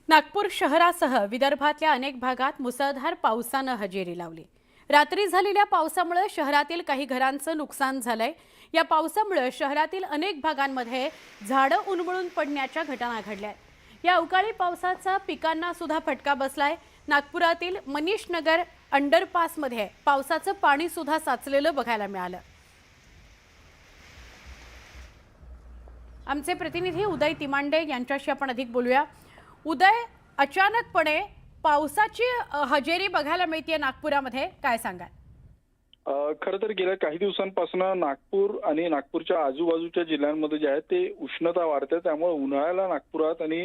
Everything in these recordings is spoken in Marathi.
नागपूर शहरासह विदर्भातल्या अनेक भागात मुसळधार पावसानं हजेरी लावली। रात्री झालेल्या पावसामुळे शहरातील काही घरांचं नुकसान झालंय। या पावसामुळे शहरातील अनेक भागांमध्ये झाडं उन्मळून पडण्याच्या घटना घडल्या। या अवकाळी पावसाचा पिकांना सुद्धा फटका बसलाय। नागपुरातील मनीष नगर अंडरपासमध्ये पावसाचं पाणी सुद्धा साचलेलं बघायला मिळालं। आमचे प्रतिनिधी उदय तिमांडे यांच्याशी आपण अधिक बोलूया। उदय, अचानकपणे पावसाची हजेरी बघायला मिळते नागपुरामध्ये, काय सांगाल? खरं तर गेल्या काही दिवसांपासून नागपूर आणि नागपूरच्या आजूबाजूच्या जिल्ह्यांमध्ये जे आहे ते उष्णता वाढते। त्यामुळे उन्हाळ्याला नागपुरात आणि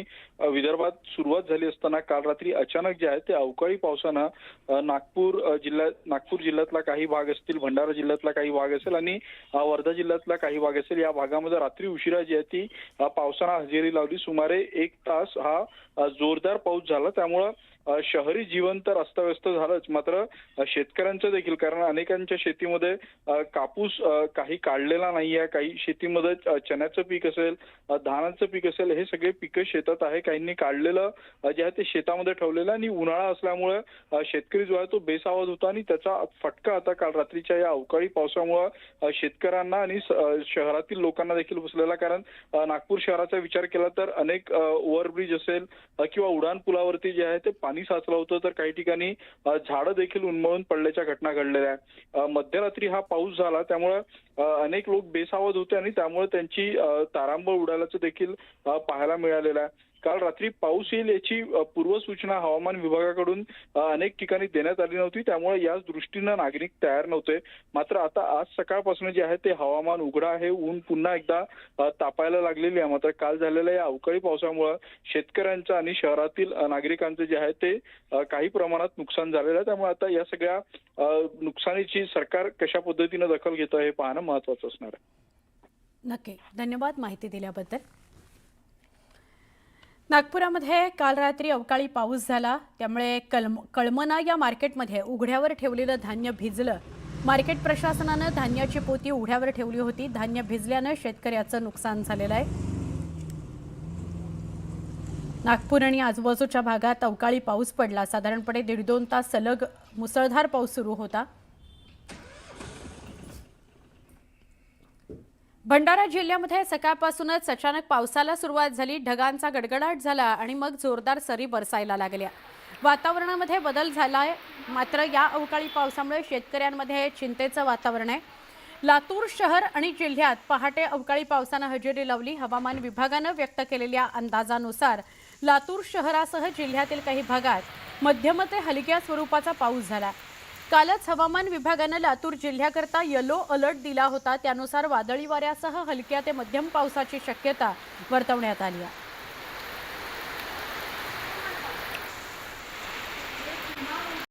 विदर्भात सुरुवात झाली असताना काल रात्री अचानक जे आहे ते अवकाळी पावसानं नागपूर जिल्ह्यातला काही भाग असतील, भंडारा जिल्ह्यातला काही भाग असेल आणि वर्धा जिल्ह्यातला काही भाग असेल, या भागामध्ये रात्री उशिरा जी आहे ती पावसानं हजेरी लावली। सुमारे 1 तास हा जोरदार पाऊस झाला। त्यामुळे शहरी जीवन तर अस्तव्यस्त झालंच, मात्र शेतकऱ्यांचं देखील, कारण अनेकांच्या शेतीमध्ये कापूस काही काढलेला नाहीये, काही शेतीमध्ये चण्याचं पीक असेल, धानाचं पीक असेल, हे सगळे पिकं शेतात आहे। काहींनी काढलेलं जे आहे ते शेतामध्ये ठेवलेलं आणि उन्हाळा असल्यामुळे शेतकरी जो आहे तो बेसावध होता आणि त्याचा फटका आता काल रात्रीच्या या अवकाळी पावसामुळे शेतकऱ्यांना आणि शहरातील लोकांना देखील बसलेला। कारण नागपूर शहराचा विचार केला तर अनेक ओव्हरब्रिज असेल किंवा उड्डाण पुलावरती जे आहे ते पाणी साचलं होतं, तर काही ठिकाणी झाडं देखील उन्मळून पडल्याच्या घटना घडलेल्या आहेत। मध्यरात्री हा पाऊस झाला, त्यामुळे अनेक लोक बेसावध होते आणि त्यामुळे त्यांची तारांबळ उडाल्याचं देखील पाहायला मिळालेलं आहे। काल रात्री पाऊस येईल याची पूर्वसूचना हवामान विभागाकडून अनेक ठिकाणी देण्यात आली नव्हती, त्यामुळे याच दृष्टीनं नागरिक तयार नव्हते। मात्र आता आज सकाळपासून जे आहे ते हवामान उघडं आहे, ऊन पुन्हा एकदा तापायला लागलेली आहे। मात्र काल झालेल्या या अवकाळी पावसामुळे शेतकऱ्यांचं आणि शहरातील नागरिकांचं जे आहे ते काही प्रमाणात नुकसान झालेलं आहे। त्यामुळे आता या सगळ्या नुकसानीची सरकार कशा पद्धतीने दखल घेतं हे पाहणं महत्त्वाचं असणार आहे। नक्की, धन्यवाद माहिती दिल्याबद्दल। नागपुरामध्ये काल रात्री अवकाळी पाऊस झाला, त्यामुळे कळमना या मार्केटमध्ये उघड्यावर ठेवलेलं धान्य भिजलं। मार्केट प्रशासनानं धान्याची पोती उघड्यावर ठेवली होती। धान्य भिजल्यानं शेतकऱ्याचं नुकसान झालेलं आहे। नागपूर आणि आजूबाजूच्या भागात अवकाळी पाऊस पडला। साधारणपणे 1.5-2 तास सलग मुसळधार पाऊस सुरू होता। भंडारा जिल्ह्यामध्ये सकाळपासूनच अचानक पावसाला सुरुवात झाली। ढगांचा गडगडाट झाला आणि मग जोरदार सरी बरसायला लागल्या। वातावरणामध्ये बदल झालाय, मात्र या अवकाळी पावसामुळे शेतकऱ्यांमध्ये चिंतेचं वातावरण आहे। लातूर शहर आणि जिल्ह्यात पहाटे अवकाळी पावसानं हजेरी लावली। हवामान विभागानं व्यक्त केलेल्या अंदाजानुसार लातूर शहरासह जिल्ह्यातील काही भागात मध्यम ते हलक्या स्वरूपाचा पाऊस झाला। कालच हवामान विभागानं लातूर जिल्ह्याकरता येलो अलर्ट दिला होता। त्यानुसार वादळी वाऱ्यासह हलक्या ते मध्यम पावसाची शक्यता वर्तवण्यात आली आहे।